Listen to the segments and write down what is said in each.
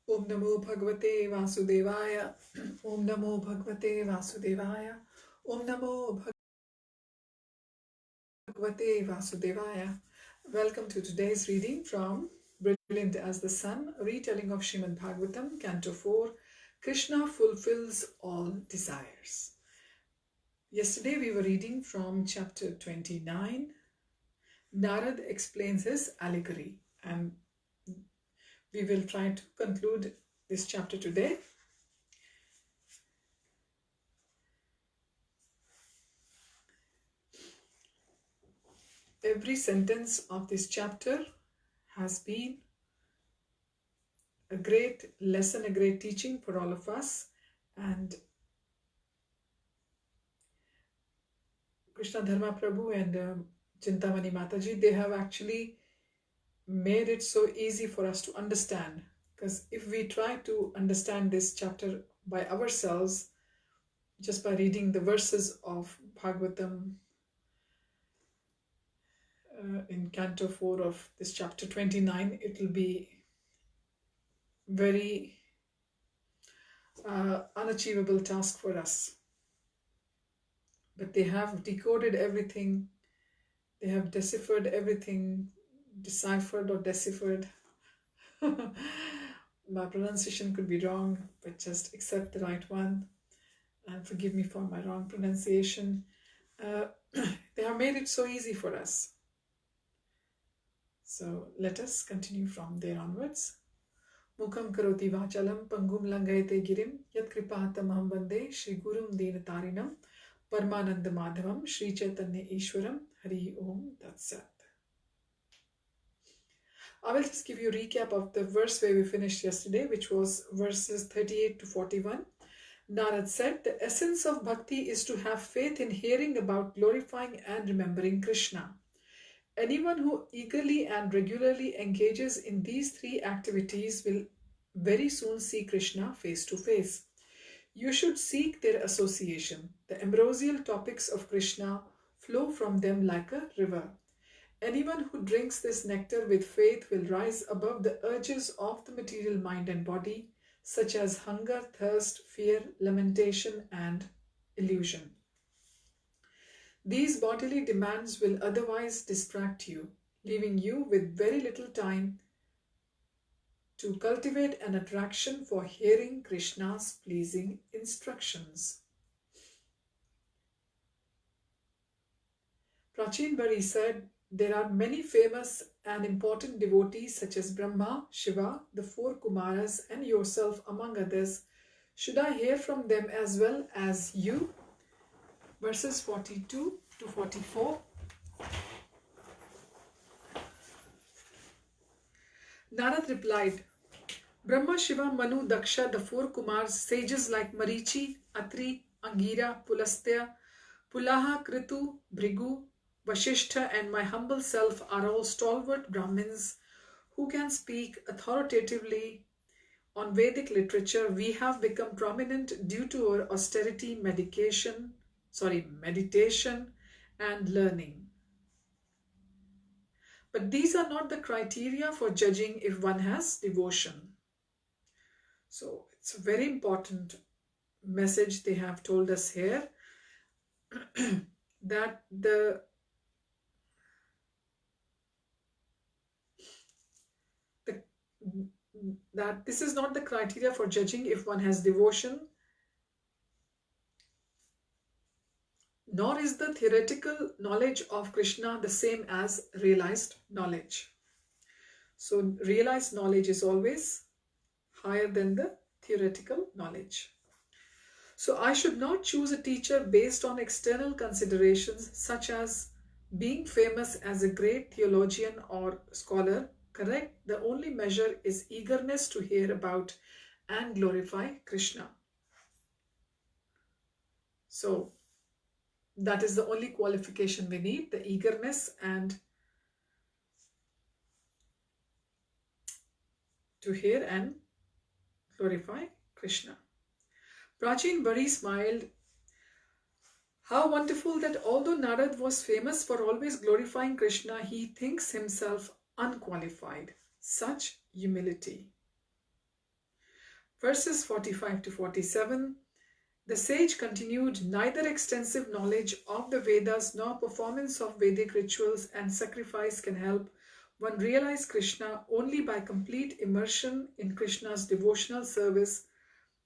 Om Namo Bhagavate Vasudevaya. Om Namo Bhagavate Vasudevaya. Om Namo Bhagavate Vasudevaya. Welcome to today's reading from Brilliant as the Sun, a retelling of Srimad Bhagavatam, Canto 4. Krishna fulfills all desires. Yesterday we were reading from chapter 29. Narada explains his allegory, and we will try to conclude this chapter today. Every sentence of this chapter has been a great lesson, a great teaching for all of us. And Krishna Dharma Prabhu and Chintamani Mataji, they have actually made it so easy for us to understand. Because if we try to understand this chapter by ourselves, just by reading the verses of Bhagavatam in Canto 4 of this chapter 29, it will be very unachievable task for us. But they have decoded everything, they have deciphered everything, deciphered or deciphered. My pronunciation could be wrong, but just accept the right one and forgive me for my wrong pronunciation. They have made it so easy for us. So let us continue from there onwards. Mukham karoti vachalam pangum langayate girim yat kripatam aham vande Shri Gurum Dinatarinam Paramananda Madhavam Shri Chaitanya Ishwaram Hari Om Tat Sat. I will just give you a recap of the verse where we finished yesterday, which was verses 38 to 41. Narad said, the essence of bhakti is to have faith in hearing about, glorifying and remembering Krishna. Anyone who eagerly and regularly engages in these three activities will very soon see Krishna face to face. You should seek their association. The ambrosial topics of Krishna flow from them like a river. Anyone who drinks this nectar with faith will rise above the urges of the material mind and body, such as hunger, thirst, fear, lamentation, and illusion. These bodily demands will otherwise distract you, leaving you with very little time to cultivate an attraction for hearing Krishna's pleasing instructions. Prachin Bari said, there are many famous and important devotees such as Brahma, Shiva, the four Kumaras, and yourself among others. Should I hear from them as well as you? Verses 42 to 44. Narad replied, Brahma, Shiva, Manu, Daksha, the four Kumars, sages like Marichi, Atri, Angira, Pulastya, Pulaha, Kritu, Bhrigu, Vasishtha, and my humble self are all stalwart Brahmins who can speak authoritatively on Vedic literature. We have become prominent due to our austerity, meditation, and learning. But these are not the criteria for judging if one has devotion. So it's a very important message they have told us here, that that this is not the criteria for judging if one has devotion, nor is the theoretical knowledge of Krishna the same as realized knowledge. So realized knowledge is always higher than the theoretical knowledge. So I should not choose a teacher based on external considerations such as being famous as a great theologian or scholar. Correct? The only measure is eagerness to hear about and glorify Krishna. So that is the only qualification we need, the eagerness and to hear and glorify Krishna. Prachin Bari smiled. How wonderful that although Narad was famous for always glorifying Krishna, he thinks himself unqualified. Such humility. Verses 45 to 47. The sage continued, neither extensive knowledge of the Vedas nor performance of Vedic rituals and sacrifice can help one realize Krishna. Only by complete immersion in Krishna's devotional service,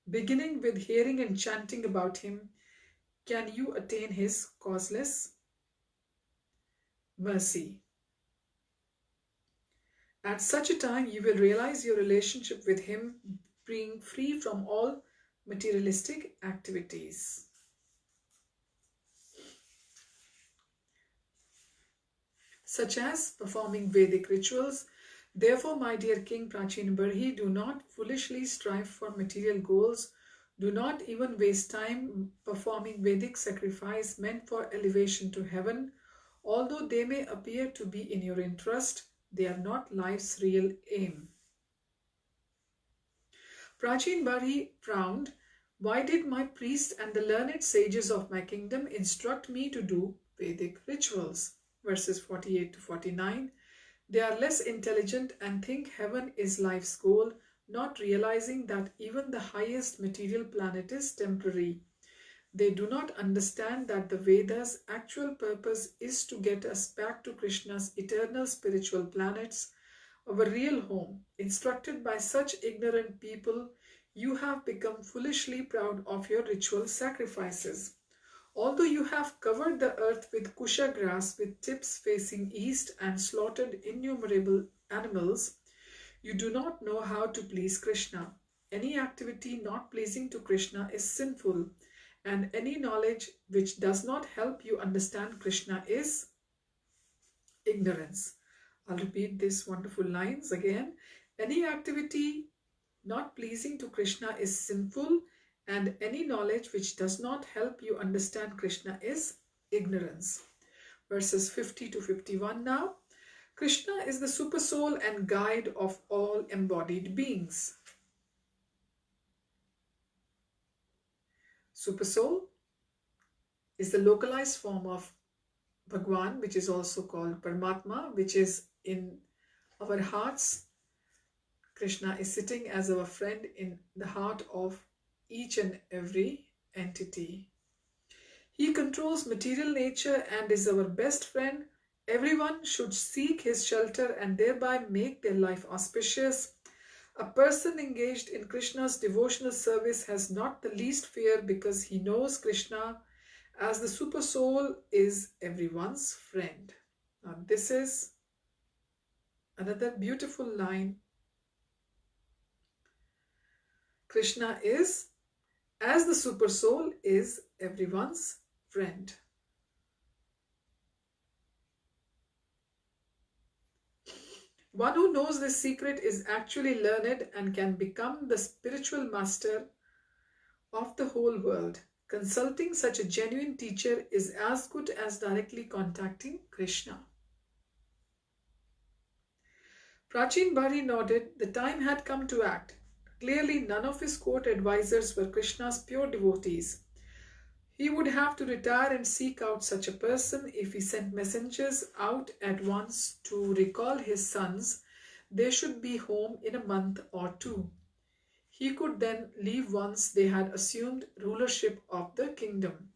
beginning with hearing and chanting about him, can you attain his causeless mercy. At such a time, you will realize your relationship with him being free from all materialistic activities. Such as performing Vedic rituals. Therefore, my dear King Prachin Barhi, do not foolishly strive for material goals. Do not even waste time performing Vedic sacrifice meant for elevation to heaven. Although they may appear to be in your interest, they are not life's real aim. Prachin Barhi frowned. Why did my priest and the learned sages of my kingdom instruct me to do Vedic rituals? Verses 48 to 49. They are less intelligent and think heaven is life's goal, not realizing that even the highest material planet is temporary. They do not understand that the Vedas' actual purpose is to get us back to Krishna's eternal spiritual planets, our real home. Instructed by such ignorant people, you have become foolishly proud of your ritual sacrifices. Although you have covered the earth with kusha grass with tips facing east and slaughtered innumerable animals, you do not know how to please Krishna. Any activity not pleasing to Krishna is sinful, and any knowledge which does not help you understand Krishna is ignorance. I'll repeat these wonderful lines again. Any activity not pleasing to Krishna is sinful, and any knowledge which does not help you understand Krishna is ignorance. Verses 50 to 51 now. Krishna is the super soul and guide of all embodied beings. Super soul is the localized form of Bhagwan, which is also called Paramatma, which is in our hearts. Krishna is sitting as our friend in the heart of each and every entity. He controls material nature and is our best friend. Everyone should seek his shelter and thereby make their life auspicious. A person engaged in Krishna's devotional service has not the least fear because he knows Krishna as the super soul is everyone's friend. Now this is another beautiful line. Krishna is, as the super soul is everyone's friend. One who knows this secret is actually learned and can become the spiritual master of the whole world. Consulting such a genuine teacher is as good as directly contacting Krishna. Prachin Bari nodded. The time had come to act. Clearly, none of his court advisors were Krishna's pure devotees. He would have to retire and seek out such a person. If he sent messengers out at once to recall his sons, they should be home in a month or two. He could then leave once they had assumed rulership of the kingdom.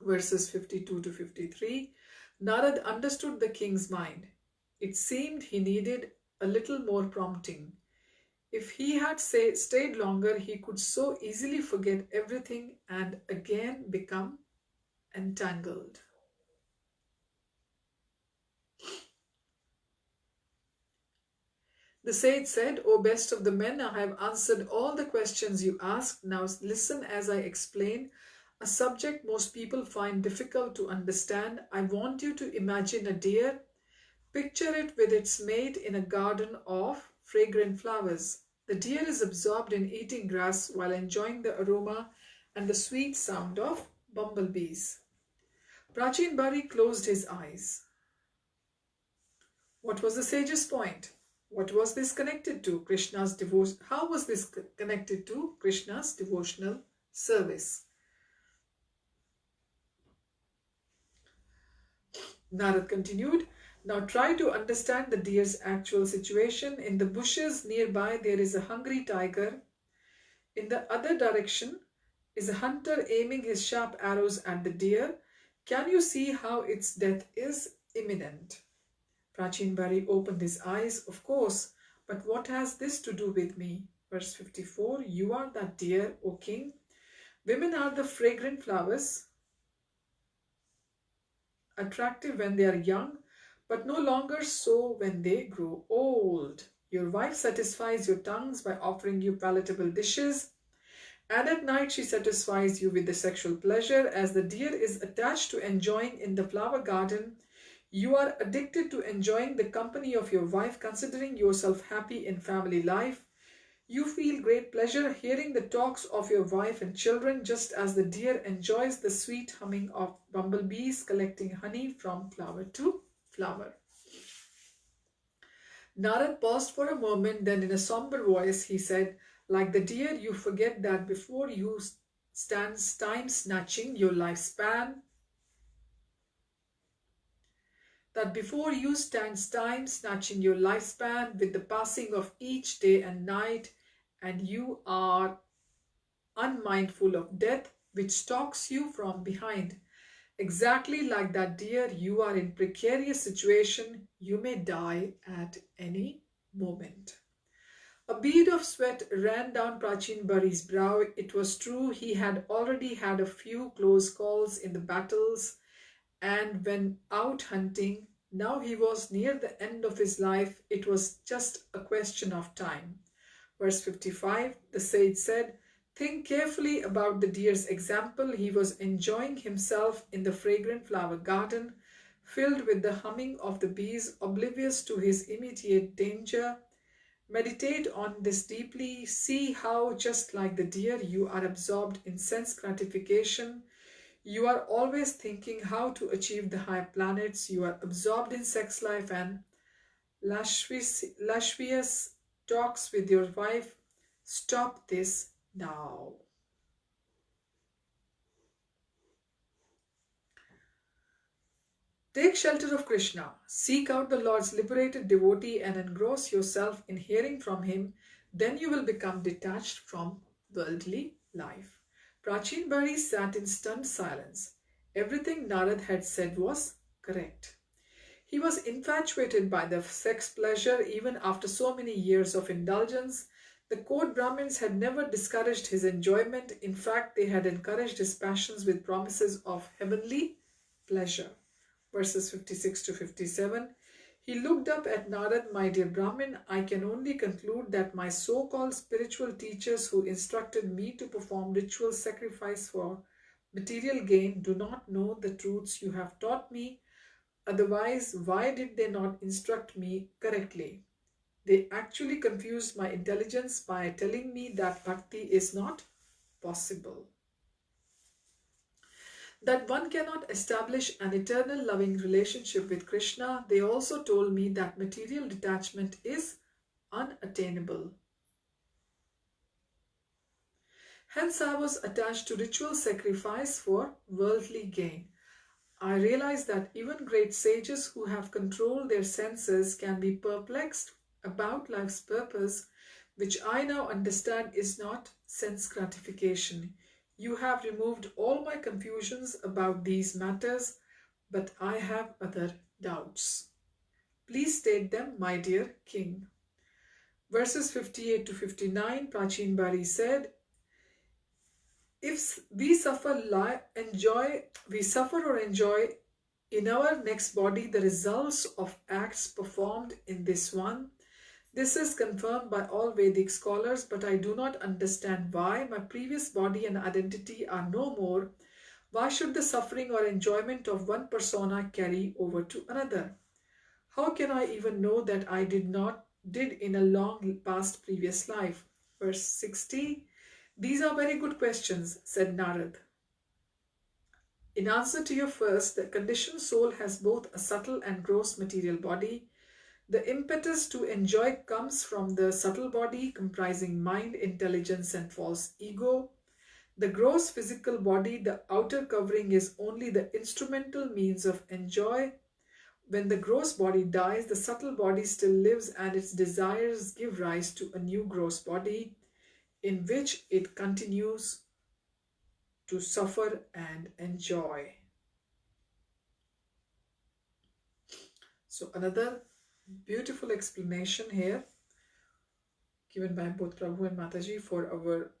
Verses 52 to 53. Narad understood the king's mind. It seemed he needed a little more prompting. If he had stayed longer, he could so easily forget everything and again become entangled. The sage said, O best of the men, I have answered all the questions you asked. Now listen as I explain a subject most people find difficult to understand. I want you to imagine a deer. Picture it with its mate in a garden of fragrant flowers. The deer is absorbed in eating grass while enjoying the aroma and the sweet sound of bumblebees. Prachin Bari closed his eyes. What was the sage's point? What was this connected to? Krishna's devotion. How was this connected to Krishna's devotional service? Narad continued. Now try to understand the deer's actual situation. In the bushes nearby, there is a hungry tiger. In the other direction is a hunter aiming his sharp arrows at the deer. Can you see how its death is imminent? Prachin Bari opened his eyes. Of course, but what has this to do with me? Verse 54, you are that deer, O king. Women are the fragrant flowers, attractive when they are young, but no longer so when they grow old. Your wife satisfies your tongues by offering you palatable dishes, and at night she satisfies you with the sexual pleasure. As the deer is attached to enjoying in the flower garden, you are addicted to enjoying the company of your wife, considering yourself happy in family life. You feel great pleasure hearing the talks of your wife and children, just as the deer enjoys the sweet humming of bumblebees collecting honey from flower to flower. Narad paused for a moment, then in a somber voice he said, like the deer, you forget that before you stands time snatching your lifespan, with the passing of each day and night, and you are unmindful of death, which stalks you from behind. Exactly like that deer, you are in precarious situation. You may die at any moment. A bead of sweat ran down Prachin Bari's brow. It was true, he had already had a few close calls in the battles, and when out hunting, now he was near the end of his life. It was just a question of time. Verse 55, the sage said, think carefully about the deer's example. He was enjoying himself in the fragrant flower garden, filled with the humming of the bees, oblivious to his immediate danger. Meditate on this deeply. See how, just like the deer, you are absorbed in sense gratification. You are always thinking how to achieve the higher planets. You are absorbed in sex life and lascivious talks with your wife. Stop this now. Take shelter of Krishna. Seek out the Lord's liberated devotee and engross yourself in hearing from him. Then you will become detached from worldly life. Prachin Bari sat in stunned silence. Everything Narad had said was correct. He was infatuated by the sex pleasure even after so many years of indulgence. The court Brahmins had never discouraged his enjoyment. In fact, they had encouraged his passions with promises of heavenly pleasure. Verses 56 to 57. He looked up at Narad, my dear Brahmin, I can only conclude that my so-called spiritual teachers who instructed me to perform ritual sacrifice for material gain do not know the truths you have taught me. Otherwise, why did they not instruct me correctly? They actually confused my intelligence by telling me that bhakti is not possible, that one cannot establish an eternal loving relationship with Krishna. They also told me that material detachment is unattainable. Hence, I was attached to ritual sacrifice for worldly gain. I realized that even great sages who have controlled their senses can be perplexed about life's purpose, which I now understand is not sense gratification. You have removed all my confusions about these matters, but I have other doubts. Please state them, my dear king. Verses 58 to 59, Prachin Bari said, if we suffer or enjoy in our next body the results of acts performed in this one. This is confirmed by all Vedic scholars, but I do not understand why. My previous body and identity are no more. Why should the suffering or enjoyment of one persona carry over to another? How can I even know that I did in a long past previous life? Verse 60. These are very good questions, said Narad. In answer to your first, the conditioned soul has both a subtle and gross material body. The impetus to enjoy comes from the subtle body comprising mind, intelligence, and false ego. The gross physical body, the outer covering, is only the instrumental means of enjoy. When the gross body dies, the subtle body still lives and its desires give rise to a new gross body. in which it continues to suffer and enjoy. So another beautiful explanation here given by both Prabhu and Mataji for our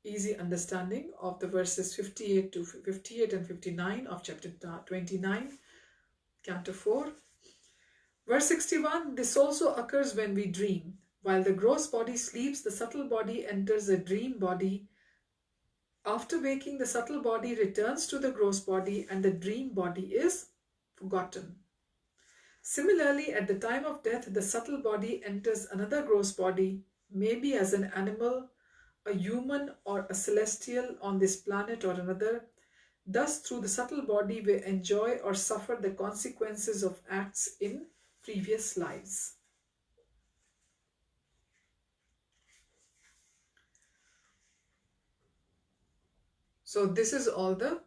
easy understanding of the verses 58 and 59 of chapter 29, Canto 4. Verse 61, this also occurs when we dream. While the gross body sleeps, the subtle body enters a dream body. After waking, the subtle body returns to the gross body and the dream body is forgotten. Similarly, at the time of death, the subtle body enters another gross body, maybe as an animal, a human or a celestial on this planet or another. Thus, through the subtle body, we enjoy or suffer the consequences of acts in previous lives. So this is all the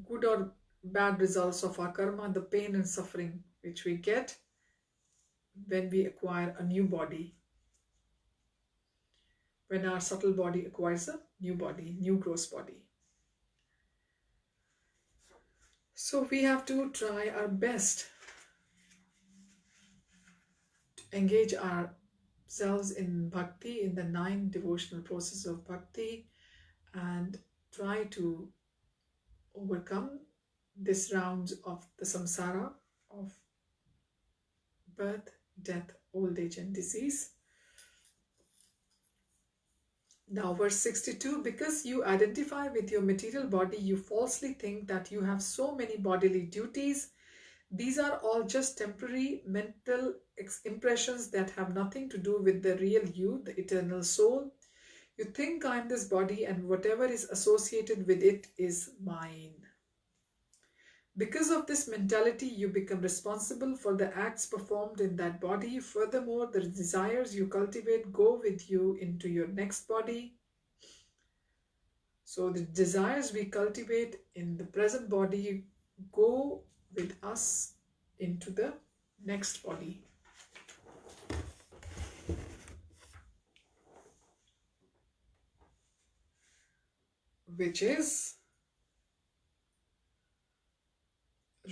good or bad results of our karma, the pain and suffering which we get when we acquire a new body. When our subtle body acquires a new body, new gross body. So we have to try our best to engage ourselves in bhakti, in the 9 devotional processes of bhakti, and try to overcome this round of the samsara of birth, death, old age and disease. Now verse 62, because you identify with your material body, you falsely think that you have so many bodily duties. These are all just temporary mental impressions that have nothing to do with the real you, the eternal soul. You think I am this body and whatever is associated with it is mine. Because of this mentality, you become responsible for the acts performed in that body. Furthermore, the desires you cultivate go with you into your next body. So the desires we cultivate in the present body go with us into the next body. Which is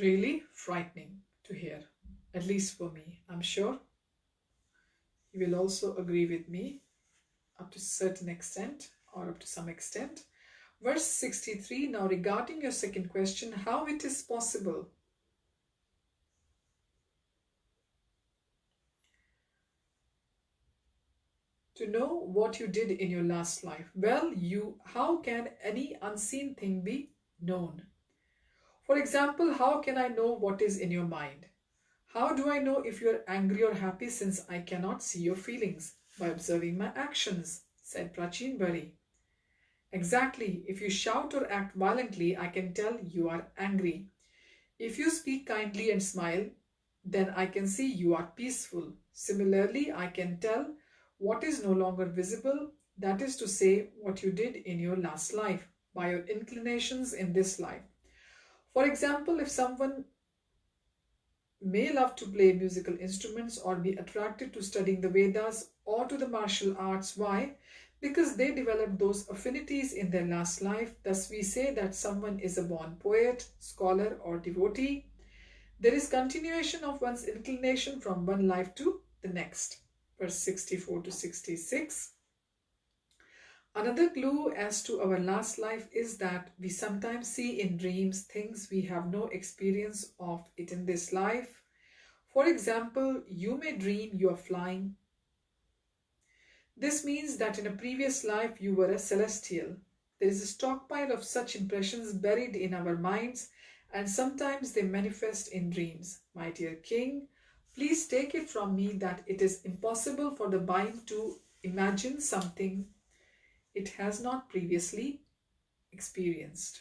really frightening to hear, at least for me. I'm sure you will also agree with me up to a certain extent or up to some extent. Verse 63, now regarding your second question, how it is possible to know what you did in your last life? Well, how can any unseen thing be known? For example, how can I know what is in your mind? How do I know if you are angry or happy since I cannot see your feelings? By observing my actions, said Prachin Bari. Exactly, if you shout or act violently, I can tell you are angry. If you speak kindly and smile, then I can see you are peaceful. Similarly, I can tell what is no longer visible, that is to say, what you did in your last life, by your inclinations in this life. For example, if someone may love to play musical instruments or be attracted to studying the Vedas or to the martial arts, why? Because they developed those affinities in their last life. Thus we say that someone is a born poet, scholar or devotee. There is continuation of one's inclination from one life to the next. Verse 64 to 66. Another clue as to our last life is that we sometimes see in dreams things we have no experience of it in this life. For example, you may dream you are flying. This means that in a previous life you were a celestial. There is a stockpile of such impressions buried in our minds, and sometimes they manifest in dreams. My dear king, please take it from me that it is impossible for the mind to imagine something it has not previously experienced.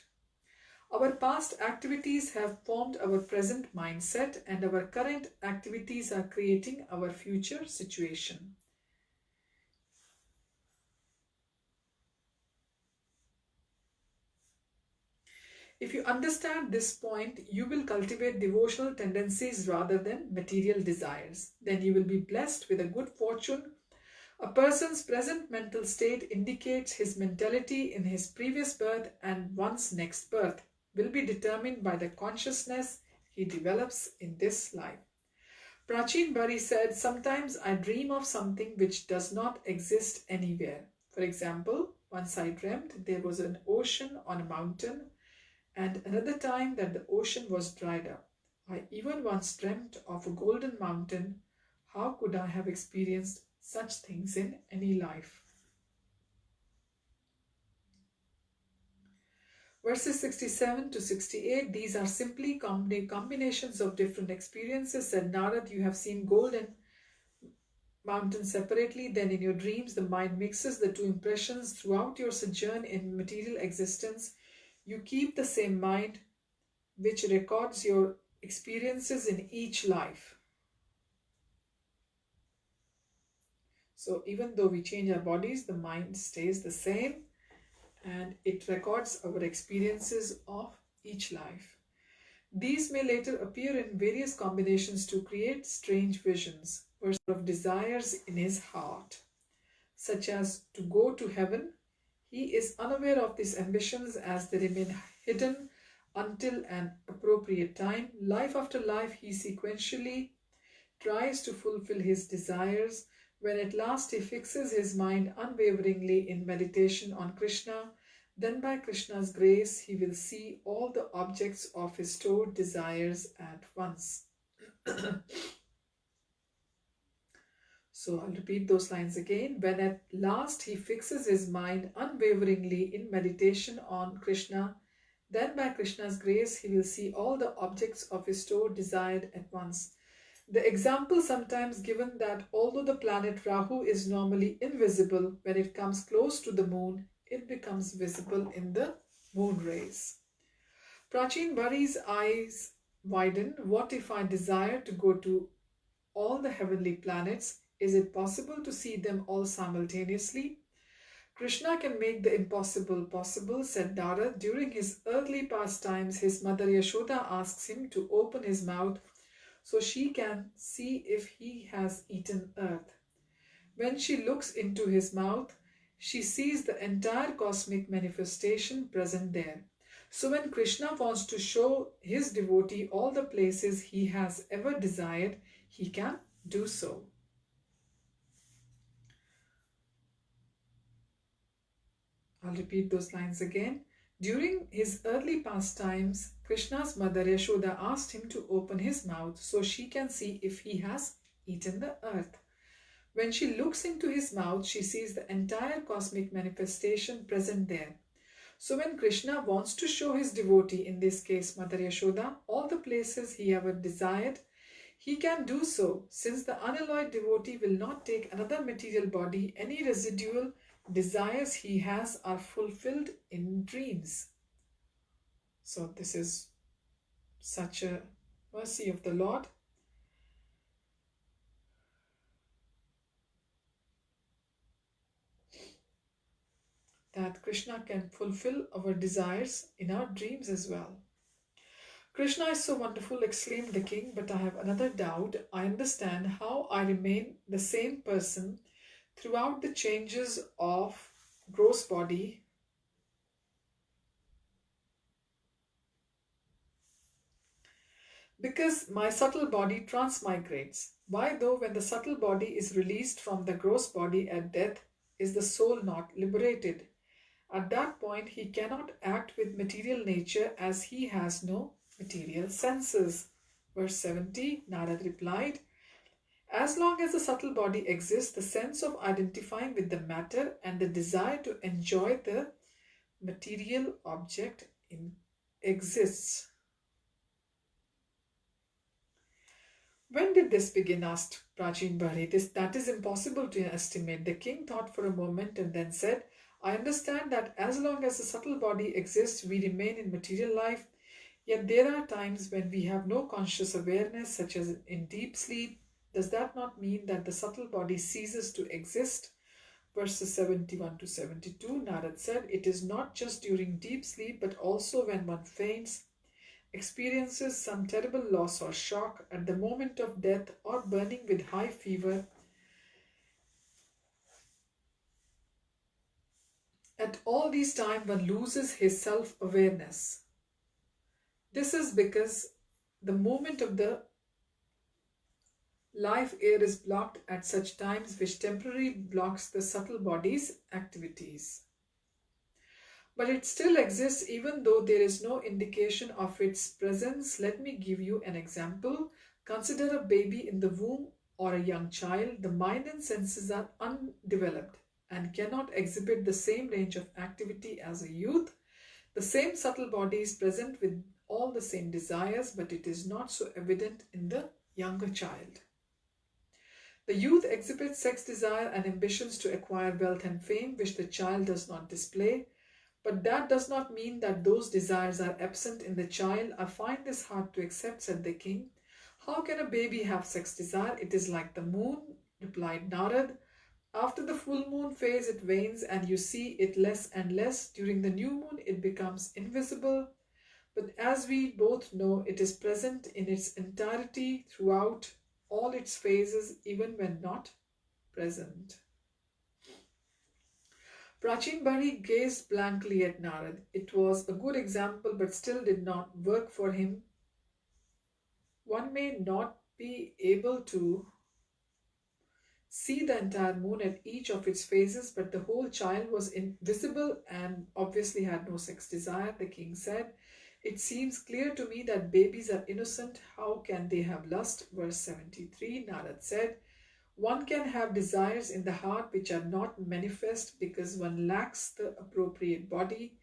Our past activities have formed our present mindset, and our current activities are creating our future situation. If you understand this point, you will cultivate devotional tendencies rather than material desires. Then you will be blessed with a good fortune A person's present mental state indicates his mentality in his previous birth, and one's next birth will be determined by the consciousness he develops in this life. Prachin Bari said, "Sometimes I dream of something which does not exist anywhere. For example, once I dreamt there was an ocean on a mountain, and another time that the ocean was dried up. I even once dreamt of a golden mountain. How could I have experienced such things in any life?" Verses 67 to 68, these are simply combinations of different experiences. Said Narad, "You have seen gold and mountain separately, then in your dreams the mind mixes the two impressions throughout your sojourn in material existence. You keep the same mind which records your experiences in each life." So even though we change our bodies, the mind stays the same and it records our experiences of each life. These may later appear in various combinations to create strange visions of desires in his heart, such as to go to heaven. He is unaware of these ambitions as they remain hidden until an appropriate time. Life after life, he sequentially tries to fulfill his desires. When at last he fixes his mind unwaveringly in meditation on Krishna, then by Krishna's grace he will see all the objects of his stored desires at once. So I'll repeat those lines again. When at last he fixes his mind unwaveringly in meditation on Krishna, then by Krishna's grace he will see all the objects of his stored desire at once. The example sometimes given that although the planet Rahu is normally invisible, when it comes close to the moon, it becomes visible in the moon rays. Prachin Bari's eyes widen. What if I desire to go to all the heavenly planets? Is it possible to see them all simultaneously? Krishna can make the impossible possible, said Narada. During his earthly pastimes, his mother Yashoda asks him to open his mouth so she can see if he has eaten earth. When she looks into his mouth, she sees the entire cosmic manifestation present there. So when Krishna wants to show his devotee all the places he has ever desired, he can do so. I'll repeat those lines again. During his early pastimes, Krishna's mother Yashoda asked him to open his mouth so she can see if he has eaten the earth. When she looks into his mouth, she sees the entire cosmic manifestation present there. So when Krishna wants to show his devotee, in this case Mother Yashoda, all the places he ever desired, he can do so, since the unalloyed devotee will not take another material body. Any residual desires he has are fulfilled in dreams. So this is such a mercy of the Lord. That Krishna can fulfill our desires in our dreams as well. Krishna is so wonderful, exclaimed the king, but I have another doubt. I understand how I remain the same person throughout the changes of gross body because my subtle body transmigrates. Why, though, when the subtle body is released from the gross body at death, is the soul not liberated? At that point, he cannot act with material nature as he has no material senses. Verse 70, Narad replied, as long as the subtle body exists, the sense of identifying with the matter and the desire to enjoy the material object exists. When did this begin? Asked Prachin Bari. That is impossible to estimate. The king thought for a moment and then said, I understand that as long as the subtle body exists, we remain in material life. Yet there are times when we have no conscious awareness, such as in deep sleep. Does that not mean that the subtle body ceases to exist? Verses 71 to 72, Narad said, it is not just during deep sleep, but also when one faints, experiences some terrible loss or shock at the moment of death, or burning with high fever, At all these times, one loses his self-awareness. This is because the movement of the life air is blocked at such times, which temporarily blocks the subtle body's activities. But it still exists even though there is no indication of its presence. Let me give you an example. Consider a baby in the womb or a young child. The mind and senses are undeveloped and cannot exhibit the same range of activity as a youth. The same subtle body is present with all the same desires, but it is not so evident in the younger child. The youth exhibits sex desire and ambitions to acquire wealth and fame, which the child does not display. But that does not mean that those desires are absent in the child. I find this hard to accept, said the king. How can a baby have sex desire? It is like the moon, replied Narad. After the full moon phase, it wanes and you see it less and less. During the new moon, it becomes invisible. But as we both know, it is present in its entirety throughout all its phases, even when not present. Prachin Bari gazed blankly at Narad. It was a good example, but still did not work for him. One may not be able to see the entire moon at each of its phases, but the whole child was invisible and obviously had no sex desire, the king said. It seems clear to me that babies are innocent. How can they have lust? Verse 73, Narad said. One can have desires in the heart which are not manifest because one lacks the appropriate body.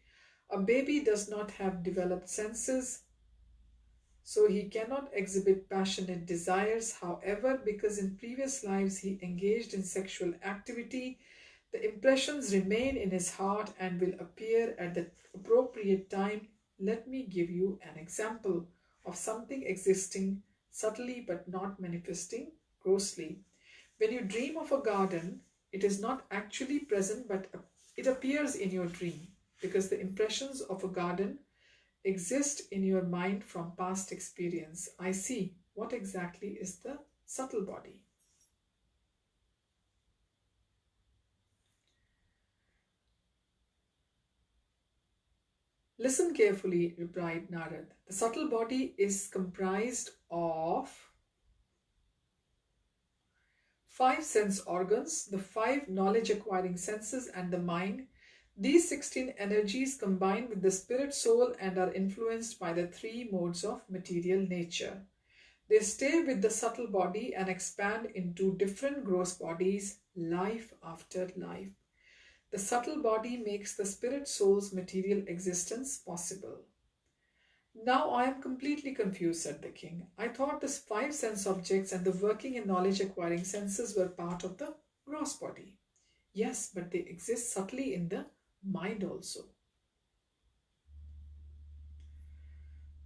A baby does not have developed senses, so he cannot exhibit passionate desires. However, because in previous lives he engaged in sexual activity, the impressions remain in his heart and will appear at the appropriate time. Let me give you an example of something existing subtly but not manifesting grossly. When you dream of a garden, it is not actually present, but it appears in your dream because the impressions of a garden exist in your mind from past experience. I see. What exactly is the subtle body? Listen carefully, replied Narad. The subtle body is comprised of 5 sense organs, the 5 knowledge acquiring senses, and the mind. These 16 energies combine with the spirit soul and are influenced by the 3 modes of material nature. They stay with the subtle body and expand into different gross bodies, life after life. The subtle body makes the spirit soul's material existence possible. Now I am completely confused, said the king. I thought the 5 sense objects and the working and knowledge acquiring senses were part of the gross body. Yes, but they exist subtly in the mind also,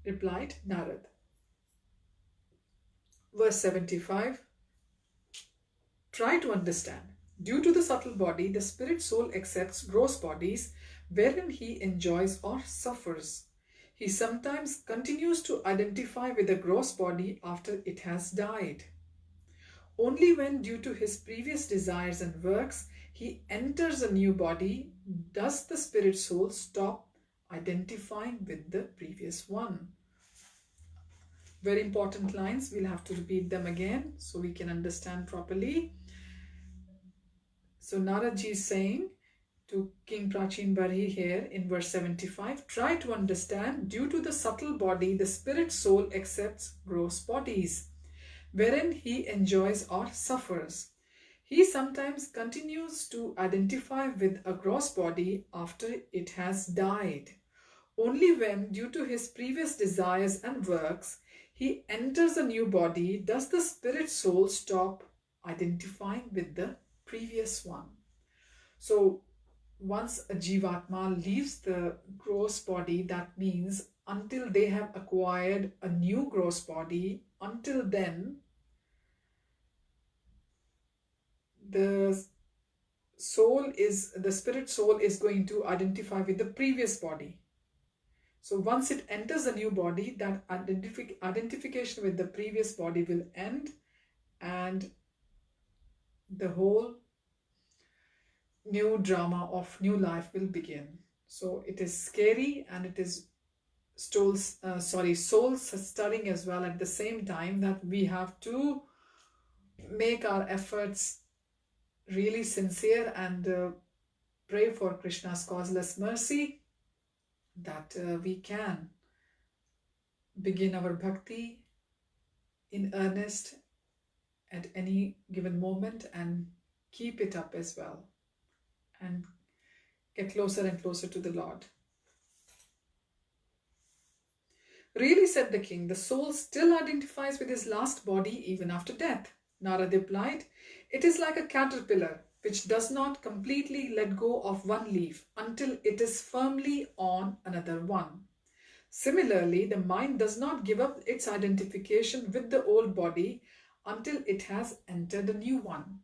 replied Narad. Verse 75. Try to understand. Due to the subtle body, the spirit soul accepts gross bodies wherein he enjoys or suffers. He sometimes continues to identify with the gross body after it has died. Only when, due to his previous desires and works, he enters a new body does the spirit soul stop identifying with the previous one. Very important lines. We'll have to repeat them again so we can understand properly. So Naradji is saying to King Prachin Bari here in verse 75, try to understand, due to the subtle body, the spirit soul accepts gross bodies, wherein he enjoys or suffers. He sometimes continues to identify with a gross body after it has died. Only when, due to his previous desires and works, he enters a new body does the spirit soul stop identifying with the previous one. So once a Jivatma leaves the gross body, that means until they have acquired a new gross body, until then the spirit soul is going to identify with the previous body. So once it enters a new body, that identification with the previous body will end, and the whole new drama of new life will begin. So it is scary and it is soul stirring as well at the same time, that we have to make our efforts really sincere and pray for Krishna's causeless mercy, that we can begin our bhakti in earnest at any given moment and keep it up as well and get closer and closer to the Lord. Really, said the king, the soul still identifies with his last body even after death. Narada replied, it is like a caterpillar which does not completely let go of one leaf until it is firmly on another one. Similarly, the mind does not give up its identification with the old body until it has entered a new one.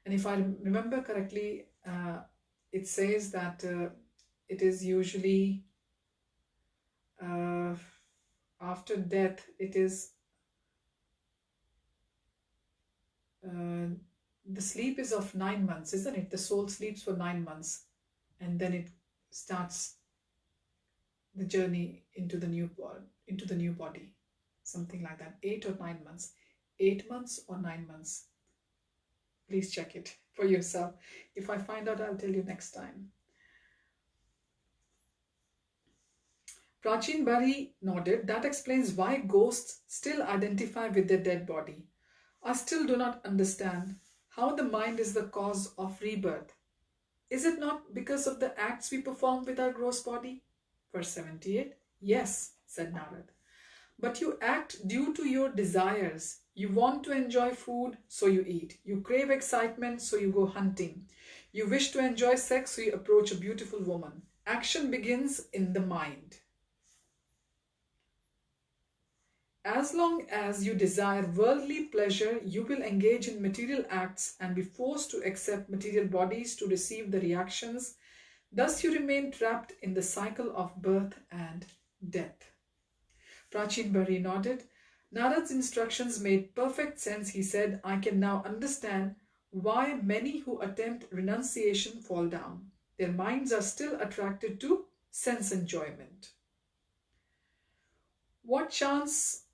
And if I remember correctly, it says that it is usually after death, it is the sleep is of 9 months, isn't it? The soul sleeps for 9 months and then it starts the journey into the new body, something like that. 8 or 9 months, 8 months or 9 months. Please check it for yourself. If I find out, I'll tell you next time. Prachin Bari nodded. That explains why ghosts still identify with their dead body. I still do not understand how the mind is the cause of rebirth. Is it not because of the acts we perform with our gross body? Verse 78. Yes, said Narad. But you act due to your desires. You want to enjoy food, so you eat. You crave excitement, so you go hunting. You wish to enjoy sex, so you approach a beautiful woman. Action begins in the mind. As long as you desire worldly pleasure, you will engage in material acts and be forced to accept material bodies to receive the reactions. Thus you remain trapped in the cycle of birth and death. Prachin Bari nodded. Narad's instructions made perfect sense, he said. I can now understand why many who attempt renunciation fall down. Their minds are still attracted to sense enjoyment. What chance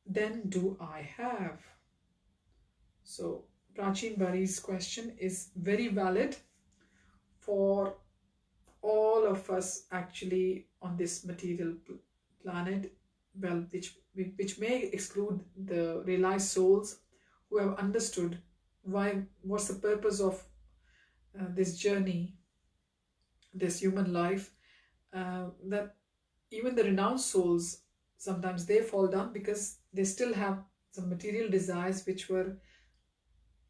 then do I have? So Prachin Bari's question is very valid for all of us actually on this material planet, well, which may exclude the realized souls who have understood what's the purpose of this journey, this human life, that even the renounced souls, sometimes they fall down because they still have some material desires which were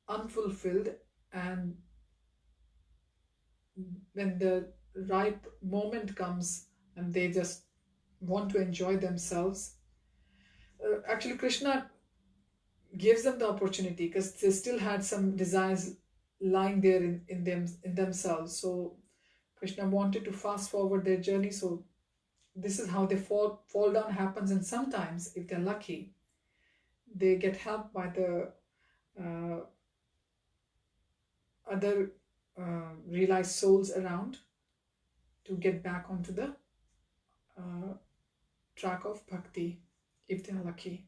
unfulfilled, and when the ripe moment comes and they just want to enjoy themselves, actually Krishna gives them the opportunity because they still had some desires lying there in themselves. So Krishna wanted to fast forward their journey. So this is how they fall down happens. And sometimes, if they're lucky, they get help by the other realized souls around to get back onto the track of bhakti, if they're lucky.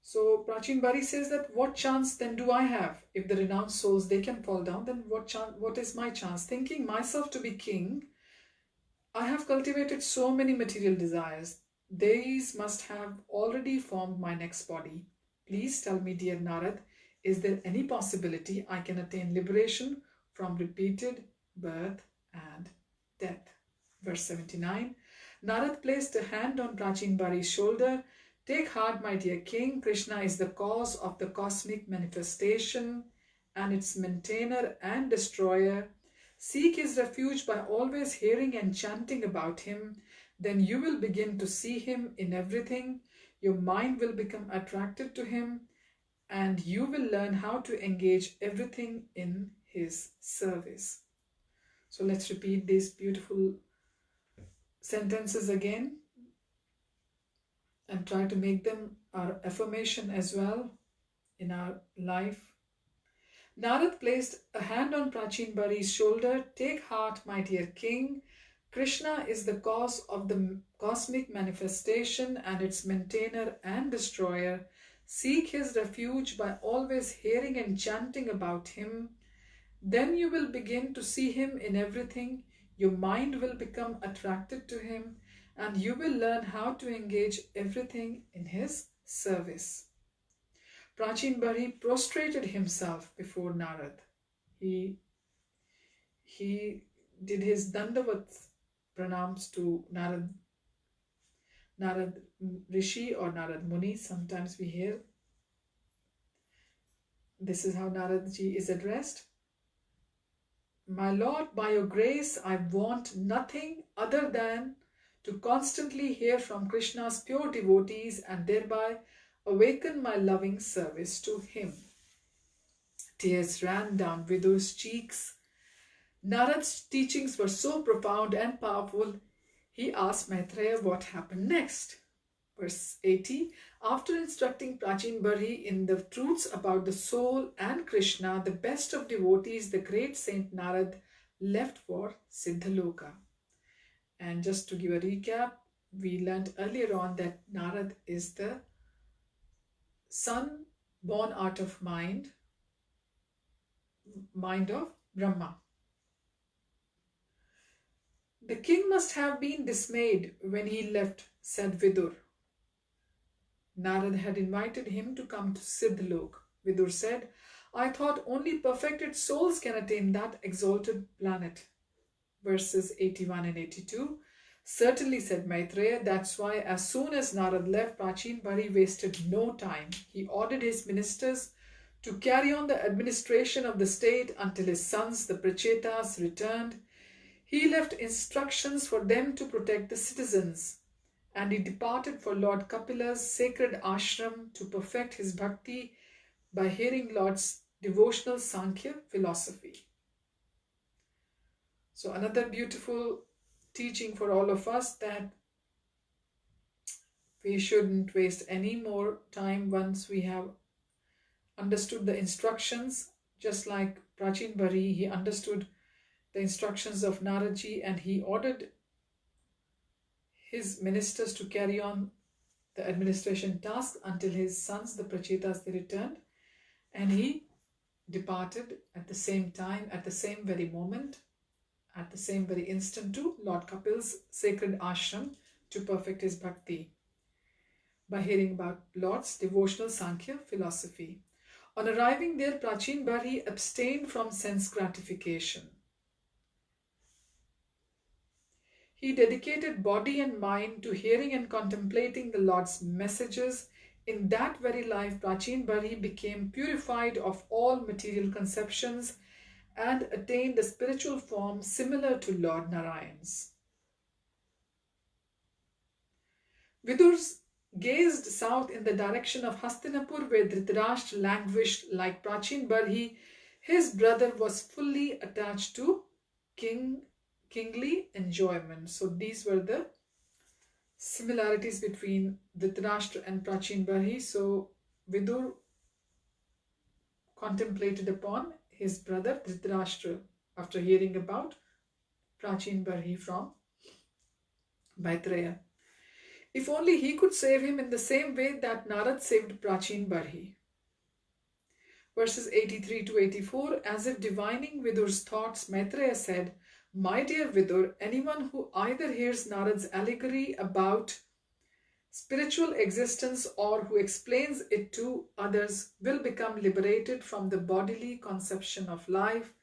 So Prachin Bari says that what chance then do I have? If the renounced souls, they can fall down, then what is my chance? Thinking myself to be king, I have cultivated so many material desires. These must have already formed my next body. Please tell me, dear Narad, is there any possibility I can attain liberation from repeated birth and death? Verse 79. Narad placed a hand on Prachin Bari's shoulder. Take heart, my dear king. Krishna is the cause of the cosmic manifestation and its maintainer and destroyer. Seek his refuge by always hearing and chanting about him. Then you will begin to see him in everything. Your mind will become attracted to him and you will learn how to engage everything in his service. So let's repeat these beautiful sentences again and try to make them our affirmation as well in our life. Narad placed a hand on Prachin Bari's shoulder. Take heart, my dear king. Krishna is the cause of the cosmic manifestation and its maintainer and destroyer. Seek his refuge by always hearing and chanting about him. Then you will begin to see him in everything. Your mind will become attracted to him, and you will learn how to engage everything in his service. Prachin Bari prostrated himself before Narad. He did his Dandavat pranams to Narad Rishi or Narad Muni. Sometimes we hear this is how Narad ji is addressed. My Lord, by your grace, I want nothing other than to constantly hear from Krishna's pure devotees and thereby awaken my loving service to him. Tears ran down Vidur's cheeks. Narad's teachings were so profound and powerful, he asked Maitreya what happened next. Verse 80, after instructing Prachin Bari in the truths about the soul and Krishna, the best of devotees, the great Saint Narad left for Siddhaloka. And just to give a recap, we learned earlier on that Narad is the son born out of mind of Brahma. The king must have been dismayed when he left, said Vidur. Narad had invited him to come to Siddhalok. Vidur said, I thought only perfected souls can attain that exalted planet. Verses 81 and 82. Certainly, said Maitreya, that's why as soon as Narad left, Prachin Bari wasted no time. He ordered his ministers to carry on the administration of the state until his sons, the Prachetas, returned. He left instructions for them to protect the citizens, and he departed for Lord Kapila's sacred ashram to perfect his bhakti by hearing Lord's devotional Sankhya philosophy. So another beautiful teaching for all of us, that we shouldn't waste any more time once we have understood the instructions. Just like Prachin Bari, he understood the instructions of Naradji and he ordered his ministers to carry on the administration task until his sons, the Prachetas, they returned, and he departed at the same time, at the same very moment, at the same very instant to Lord Kapil's sacred ashram to perfect his bhakti by hearing about Lord's devotional Sankhya philosophy. On arriving there, Prachin Bari abstained from sense gratification. He dedicated body and mind to hearing and contemplating the Lord's messages. In that very life, Prachin Bari became purified of all material conceptions and attained a spiritual form similar to Lord Narayan's. Vidur gazed south in the direction of Hastinapur, where Dhritarashtra languished. Like Prachin Bari, his brother was fully attached to kingly enjoyment. So these were the similarities between Dhritarashtra and Prachin Bari. So Vidur contemplated upon his brother Dhritarashtra after hearing about Prachin Bari from Maitreya. If only he could save him in the same way that Narad saved Prachin Bari. Verses 83 to 84, as if divining Vidur's thoughts, Maitreya said, My dear Vidur, anyone who either hears Narad's allegory about spiritual existence or who explains it to others will become liberated from the bodily conception of life.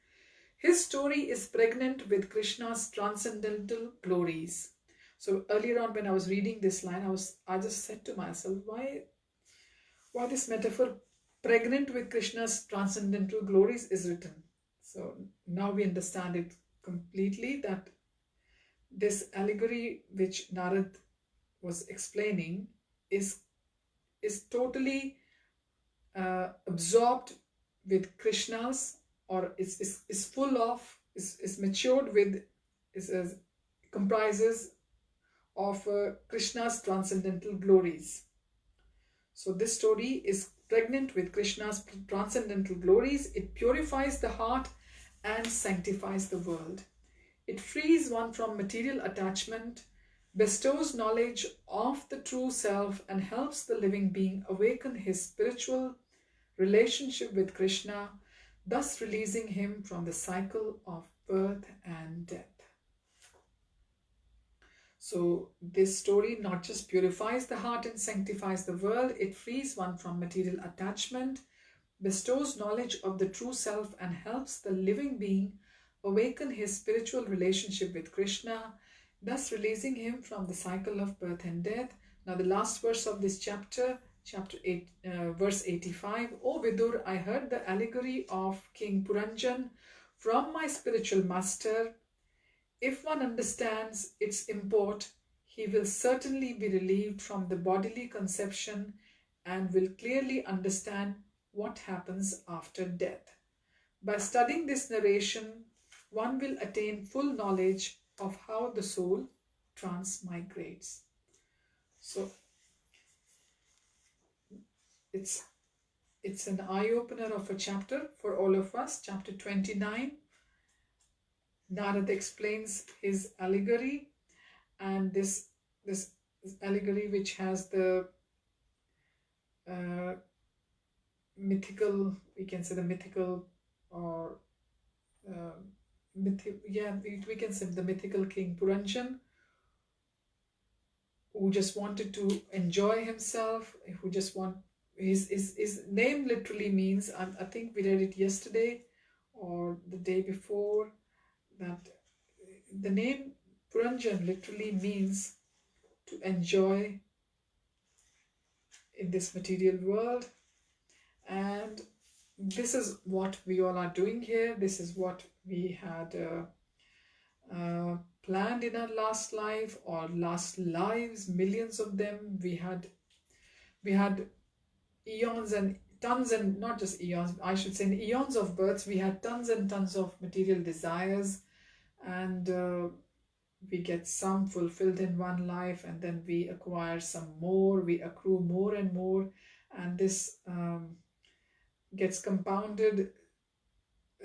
His story is pregnant with Krishna's transcendental glories. So earlier on when I was reading this line, I just said to myself, why this metaphor pregnant with Krishna's transcendental glories is written. So now we understand it completely, that this allegory which Narad was explaining is totally absorbed with Krishna's, or is full of, is matured with, comprises of Krishna's transcendental glories. So this story is pregnant with Krishna's transcendental glories. It purifies the heart and sanctifies the world. It frees one from material attachment, bestows knowledge of the true self, and helps the living being awaken his spiritual relationship with Krishna, thus releasing him from the cycle of birth and death. So this story not just purifies the heart and sanctifies the world, it frees one from material attachment, bestows knowledge of the true self, and helps the living being awaken his spiritual relationship with Krishna, thus releasing him from the cycle of birth and death. Now the last verse of this chapter 8, verse 85. O Vidur, I heard the allegory of King Puranjan from my spiritual master. If one understands its import, he will certainly be relieved from the bodily conception and will clearly understand what happens after death. By studying this narration, one will attain full knowledge of how the soul transmigrates. So it's an eye-opener of a chapter for all of us. Chapter 29, Narada explains his allegory, and this allegory, which has the mythical, we can say the mythical, or we can say the mythical King Puranjan, who just wanted to enjoy himself, who just his name literally means, I think we read it yesterday or the day before, that the name Puranjan literally means to enjoy in this material world. And this is what we all are doing here. This is what we had planned in our last life or last lives, millions of them. We had eons and tons, and not just eons, I should say in eons of births, we had tons and tons of material desires, and we get some fulfilled in one life, and then we acquire some more, we accrue more and more, and this gets compounded.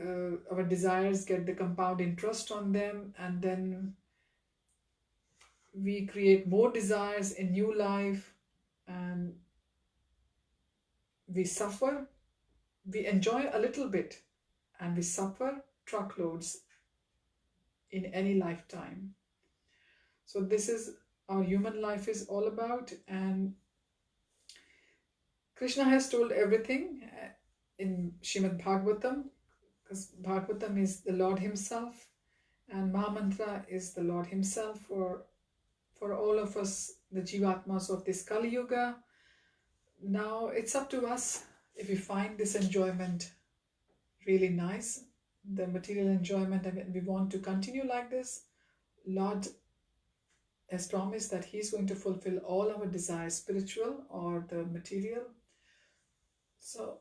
Our desires get the compound interest on them, and then we create more desires in new life, and we suffer. We enjoy a little bit and we suffer truckloads in any lifetime. So this is our human life is all about, and Krishna has told everything in Srimad Bhagavatam, because Bhagavatam is the Lord himself and Mahamantra is the Lord himself for all of us, the Jivatmas of this Kali Yuga. Now it's up to us if we find this enjoyment really nice, the material enjoyment, and we want to continue like this. Lord has promised that he's going to fulfill all our desires, spiritual or the material. So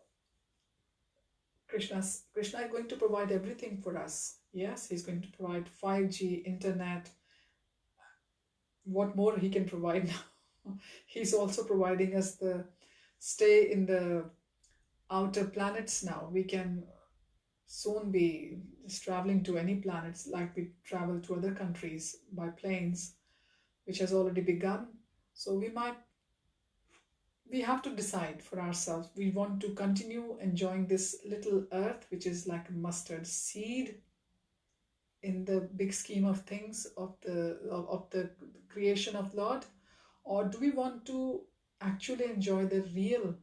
Krishna is going to provide everything for us. Yes, he's going to provide 5G, internet. What more he can provide now? He's also providing us the stay in the outer planets now. We can soon be just traveling to any planets, like we travel to other countries by planes, which has already begun. So we have to decide for ourselves. We want to continue enjoying this little earth, which is like a mustard seed in the big scheme of things of the creation of Lord, or do we want to actually enjoy the real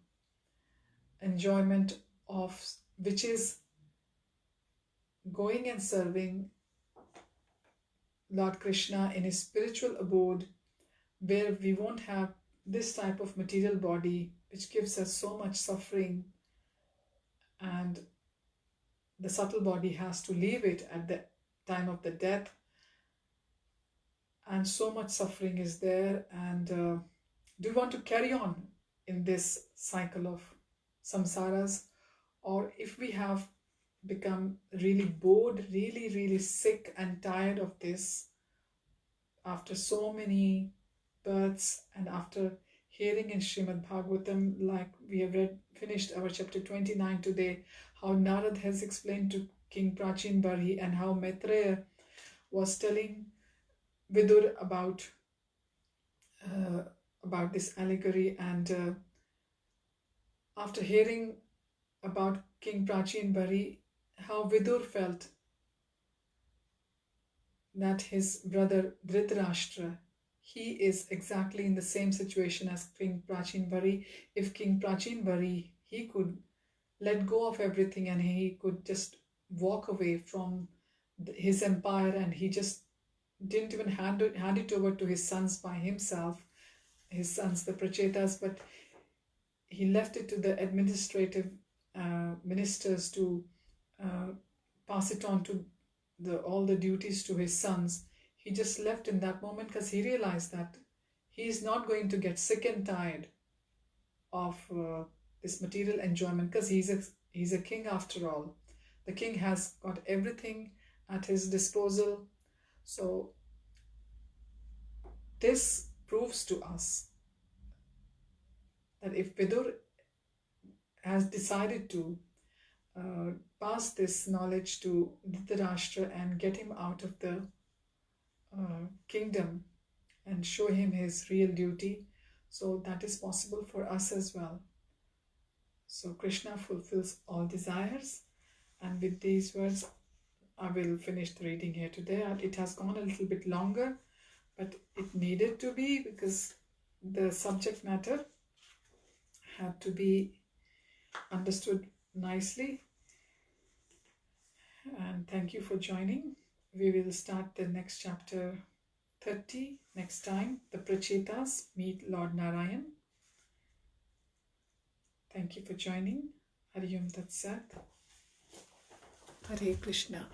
enjoyment of, which is going and serving Lord Krishna in his spiritual abode, where we won't have this type of material body which gives us so much suffering, and the subtle body has to leave it at the time of the death, and so much suffering is there. And do we want to carry on in this cycle of samsaras, or if we have become really bored, really sick and tired of this after so many births, and after hearing in Srimad Bhagavatam, like we have finished our chapter 29 today, how Narada has explained to King Prachin Bari and how Maitreya was telling Vidur about this allegory. And after hearing about King Prachin Bari, how Vidur felt that his brother Dhritarashtra, he is exactly in the same situation as King Prachin Bari. If King Prachin Bari, he could let go of everything and he could just walk away from his empire, and he just didn't even hand it over to his sons by himself, his sons, the Prachetas, but he left it to the administrative ministers to uh, pass it on to all the duties to his sons. He just left in that moment because he realized that he is not going to get sick and tired of this material enjoyment, because he's a king after all. The king has got everything at his disposal. So this proves to us that if Vidur has decided to pass this knowledge to Dhritarashtra and get him out of the kingdom and show him his real duty, so that is possible for us as well. So Krishna fulfills all desires. And with these words, I will finish the reading here today. It has gone a little bit longer, but it needed to be, because the subject matter had to be understood nicely. And thank you for joining. We will start the next chapter 30 next time. The Prachetas meet Lord Narayan. Thank you for joining. Hari Om Tat Sat. Hare Krishna.